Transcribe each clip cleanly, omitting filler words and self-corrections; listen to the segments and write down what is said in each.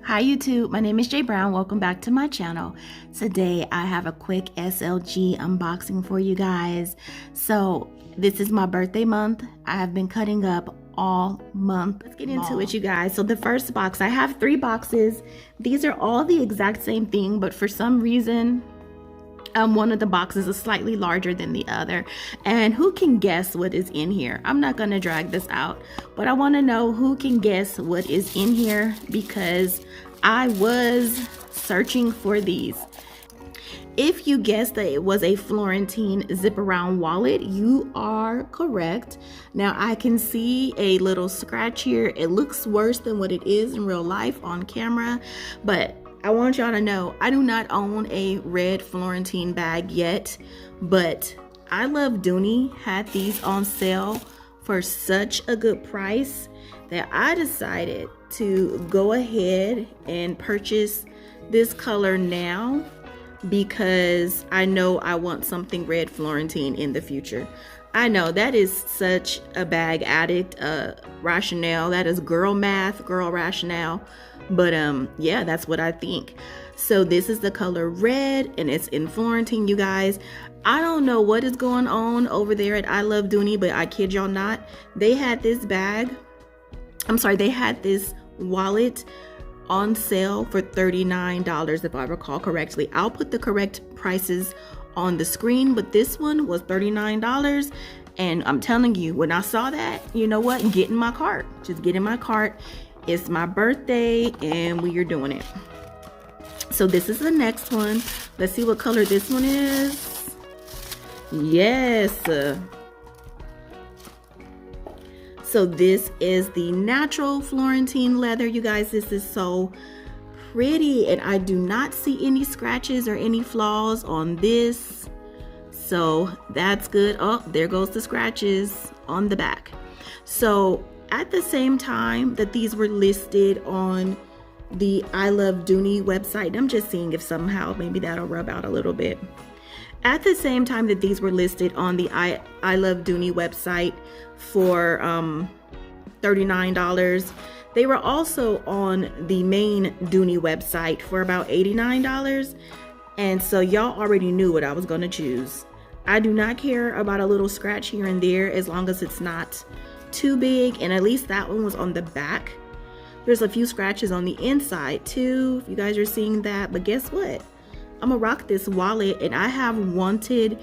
Hi YouTube, my name is Jay Brown. Welcome back to my channel. Today I have a quick SLG unboxing for you guys. So this is my birthday month. I have been cutting up all month. Let's get into it, you guys. So the first box, I have 3 boxes. These are all the exact same thing, but for some reason one of the boxes is slightly larger than the other. And who can guess what is in here? I'm not gonna drag this out, but I want to know who can guess what is in here, because I was searching for these. If you guessed that it was a Florentine zip around wallet, you are correct. Now I can see a little scratch here. It looks worse than what it is in real life on camera, but I want y'all to know I do not own a red Florentine bag yet, but I Love Dooney had these on sale for such a good price that I decided to go ahead and purchase this color now, because I know I want something red Florentine in the future. I know that is such a bag addict rationale. That is girl math, girl rationale. But yeah, that's what I think. So this is the color red and it's in Florentine, you guys. I don't know what is going on over there at I Love Dooney, but I kid y'all not, they had this bag, they had this wallet on sale for $39 if I recall correctly. I'll put the correct prices on the screen, but this one was $39. And I'm telling you, when I saw that, you know what, get in my cart. Just get in my cart. It's my birthday and we are doing it. So this is the next one. Let's see what color this one is. Yes. So this is the natural Florentine leather, you guys. This is so pretty and I do not see any scratches or any flaws on this. So that's good. Oh, there goes the scratches on the back. So at the same time that these were listed on the I Love Dooney website, I'm just seeing if somehow maybe that'll rub out a little bit. At the same time that these were listed on the I Love Dooney website for $39, they were also on the main Dooney website for about $89. And so y'all already knew what I was gonna choose. I do not care about a little scratch here and there as long as it's not too big, and at least that one was on the back. There's a few scratches on the inside too, if you guys are seeing that, but guess what? I'm gonna rock this wallet, and I have wanted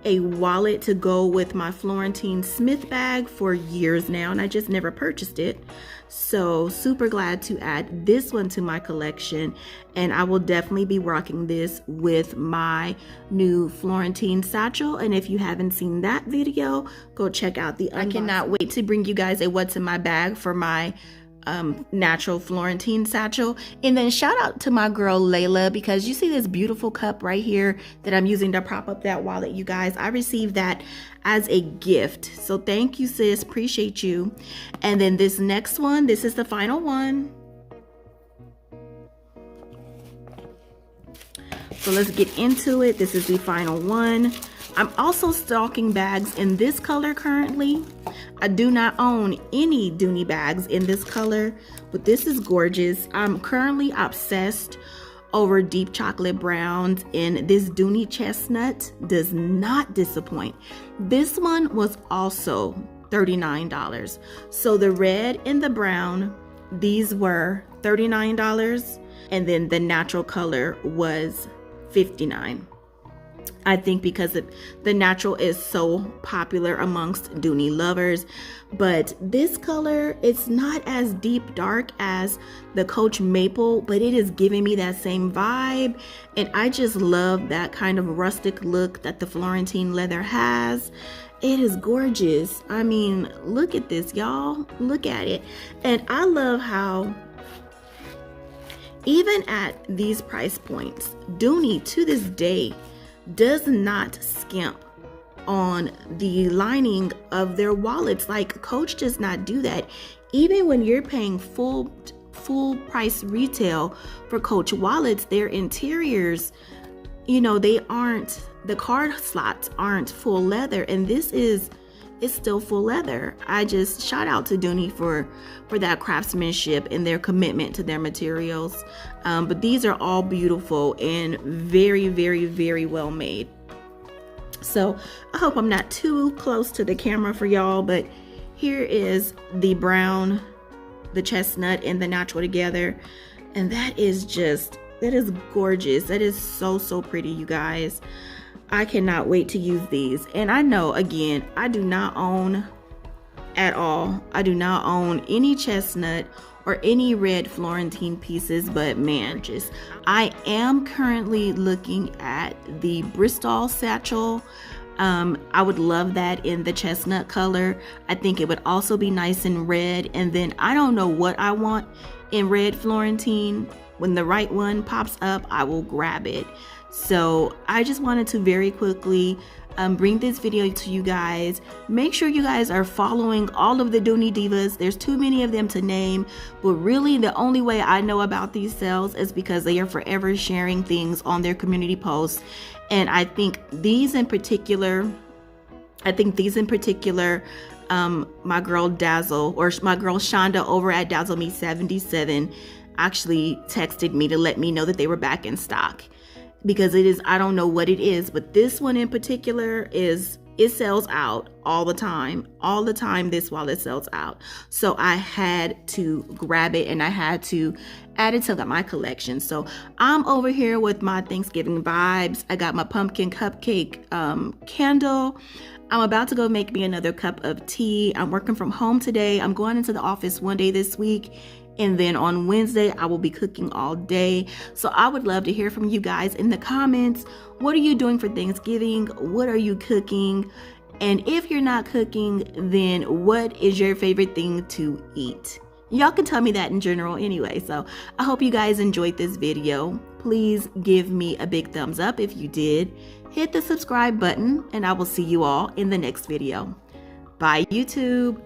a wallet to go with my Florentine Smith bag for years now, and I just never purchased it. So super glad to add this one to my collection, and I will definitely be rocking this with my new Florentine satchel. And if you haven't seen that video, go check out the unboxing. I cannot wait to bring you guys a what's in my bag for my natural Florentine satchel. And then shout out to my girl Layla, because you see this beautiful cup right here that I'm using to prop up that wallet, you guys. I received that as a gift, so thank you, sis, appreciate you. And then this next one, this is the final one. So let's get into it. This is the final one. I'm also stocking bags in this color currently. I do not own any Dooney bags in this color, but this is gorgeous. I'm currently obsessed over deep chocolate browns, and this Dooney chestnut does not disappoint. This one was also $39. So the red and the brown, these were $39, and then the natural color was $59. I think because the natural is so popular amongst Dooney lovers. But this color, it's not as deep dark as the Coach Maple, but it is giving me that same vibe. And I just love that kind of rustic look that the Florentine leather has. It is gorgeous. I mean, look at this, y'all. Look at it. And I love how even at these price points, Dooney to this day does not skimp on the lining of their wallets. Like Coach does not do that. Even when you're paying full price retail for Coach wallets, their interiors, you know, they aren't, the card slots aren't full leather, and this is it's still full leather. I just shout out to Dooney for that craftsmanship and their commitment to their materials. But these are all beautiful and very, very, very well made. So I hope I'm not too close to the camera for y'all, but here is the brown, the chestnut, and the natural together. And that is gorgeous. That is so, so pretty, you guys. I cannot wait to use these. And I know, again, I do not own at all. I do not own any chestnut or any red Florentine pieces, but man, I am currently looking at the Bristol satchel. I would love that in the chestnut color. I think it would also be nice in red. And then I don't know what I want in red Florentine. When the right one pops up, I will grab it. So I just wanted to very quickly bring this video to you guys. Make sure you guys are following all of the Dooney divas. There's too many of them to name, but really the only way I know about these sales is because they are forever sharing things on their community posts. And I think these in particular, my girl Dazzle, or my girl Shonda over at Dazzle Me 77 actually texted me to let me know that they were back in stock. Because I don't know what it is, but this one in particular it sells out all the time. All the time this wallet sells out. So I had to grab it and I had to add it to my collection. So I'm over here with my Thanksgiving vibes. I got my pumpkin cupcake candle. I'm about to go make me another cup of tea. I'm working from home today. I'm going into the office one day this week. And then on Wednesday, I will be cooking all day. So I would love to hear from you guys in the comments. What are you doing for Thanksgiving? What are you cooking? And if you're not cooking, then what is your favorite thing to eat? Y'all can tell me that in general anyway. So I hope you guys enjoyed this video. Please give me a big thumbs up if you did. Hit the subscribe button and I will see you all in the next video. Bye, YouTube.